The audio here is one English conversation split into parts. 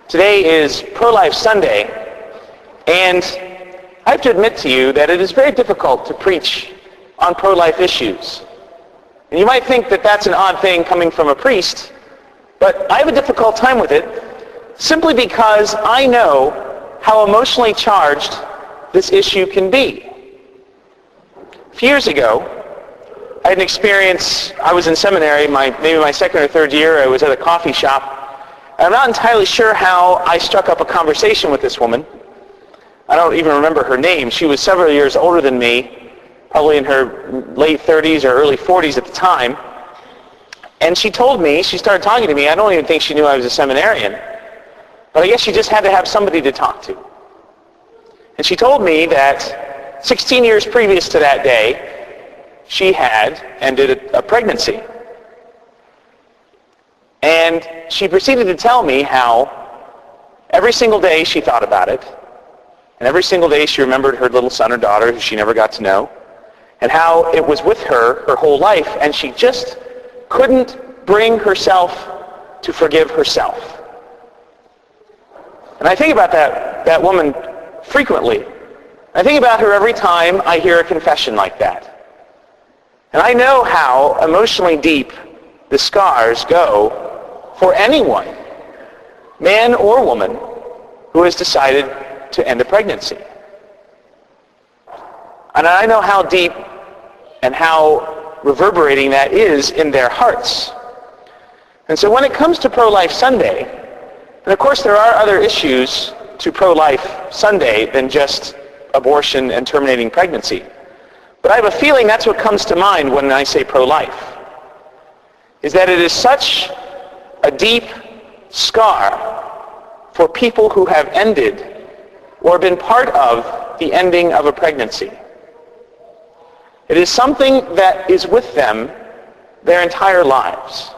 Today is Pro-Life Sunday, and I have to admit to you that it is very difficult to preach on pro-life issues. And you might think that that's an odd thing coming from a priest, but I have a difficult time with it simply because I know how emotionally charged this issue can be. A few years ago, I had an experience. I was in seminary, maybe my second or third year. I was at a coffee shop. I'm not entirely sure how I struck up a conversation with this woman. I don't even remember her name. She was several years older than me, probably in her late 30s or early 40s at the time. And she started talking to me. I don't even think she knew I was a seminarian. But I guess she just had to have somebody to talk to. And she told me that 16 years previous to that day, she had ended a pregnancy. And she proceeded to tell me how every single day she thought about it, and every single day she remembered her little son or daughter who she never got to know, and how it was with her whole life, and she just couldn't bring herself to forgive herself. And I think about that woman frequently. I think about her every time I hear a confession like that. And I know how emotionally deep the scars go for anyone, man or woman, who has decided to end a pregnancy. And I know how deep and how reverberating that is in their hearts. And so when it comes to Pro-Life Sunday, and of course there are other issues to Pro-Life Sunday than just abortion and terminating pregnancy, but I have a feeling that's what comes to mind when I say pro-life, is that it is such a deep scar for people who have ended or been part of the ending of a pregnancy. It is something that is with them their entire lives.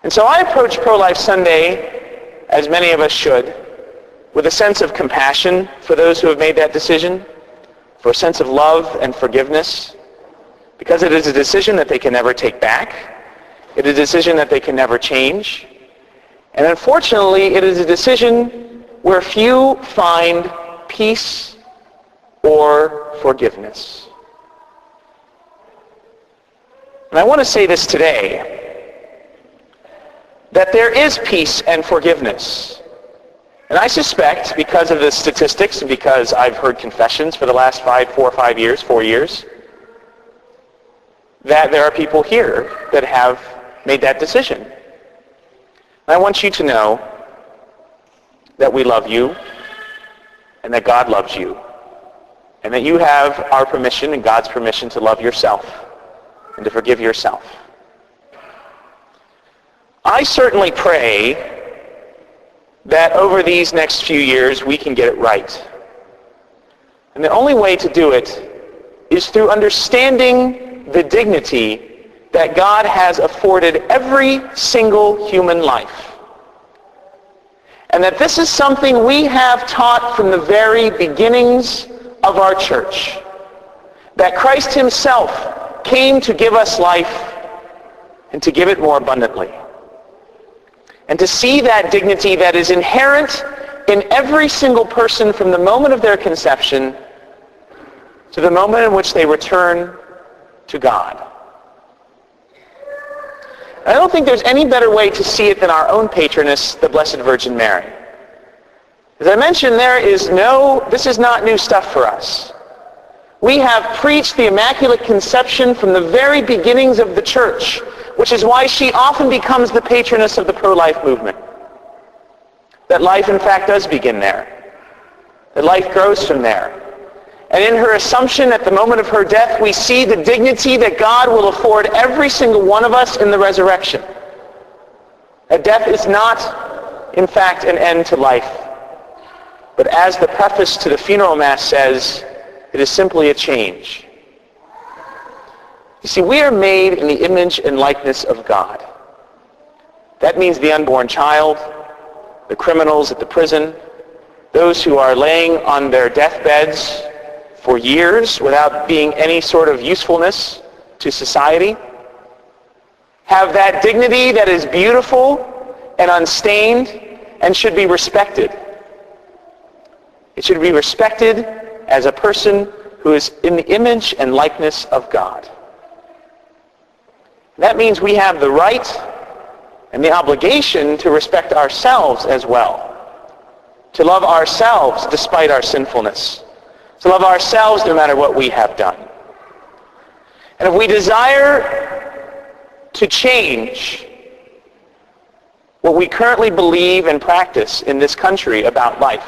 And so I approach Pro-Life Sunday, as many of us should, with a sense of compassion for those who have made that decision, for a sense of love and forgiveness, because it is a decision that they can never take back. It is a decision that they can never change. And unfortunately, it is a decision where few find peace or forgiveness. And I want to say this today, that there is peace and forgiveness. And I suspect, because of the statistics and because I've heard confessions for the last 4 years, that there are people here that have made that decision. And I want you to know that we love you and that God loves you and that you have our permission and God's permission to love yourself and to forgive yourself. I certainly pray that over these next few years we can get it right. And the only way to do it is through understanding the dignity that God has afforded every single human life. And that this is something we have taught from the very beginnings of our church. That Christ himself came to give us life and to give it more abundantly. And to see that dignity that is inherent in every single person from the moment of their conception to the moment in which they return to God. I don't think there's any better way to see it than our own patroness, the Blessed Virgin Mary. As I mentioned, this is not new stuff for us. We have preached the Immaculate Conception from the very beginnings of the Church, which is why she often becomes the patroness of the pro-life movement. That life, in fact, does begin there. That life grows from there. And in her assumption at the moment of her death, we see the dignity that God will afford every single one of us in the resurrection. That death is not, in fact, an end to life. But as the preface to the funeral mass says, it is simply a change. You see, we are made in the image and likeness of God. That means the unborn child, the criminals at the prison, those who are laying on their deathbeds for years without being any sort of usefulness to society, have that dignity that is beautiful and unstained and should be respected. It should be respected as a person who is in the image and likeness of God. That means we have the right and the obligation to respect ourselves as well, to love ourselves despite our sinfulness, to love ourselves no matter what we have done. And if we desire to change what we currently believe and practice in this country about life,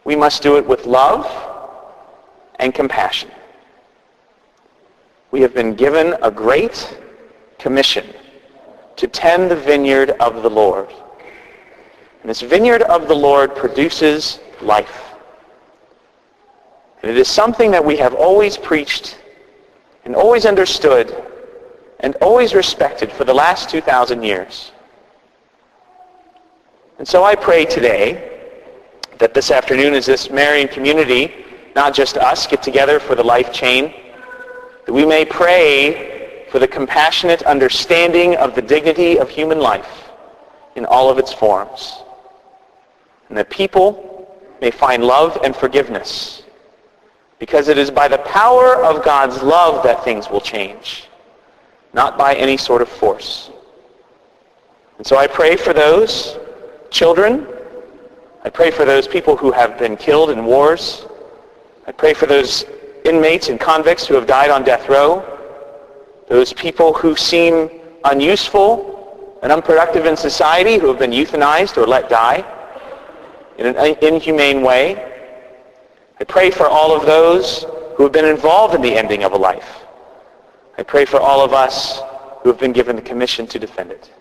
we must do it with love and compassion. We have been given a great commission to tend the vineyard of the Lord. And this vineyard of the Lord produces life. And it is something that we have always preached and always understood and always respected for the last 2,000 years. And so I pray today that this afternoon, as this Marian community, not just us, get together for the life chain, that we may pray for the compassionate understanding of the dignity of human life in all of its forms, and that people may find love and forgiveness, because it is by the power of God's love that things will change, not by any sort of force. And so I pray for those children. I pray for those people who have been killed in wars. I pray for those inmates and convicts who have died on death row, those people who seem unuseful and unproductive in society, who have been euthanized or let die in an inhumane way. I pray for all of those who have been involved in the ending of a life. I pray for all of us who have been given the commission to defend it.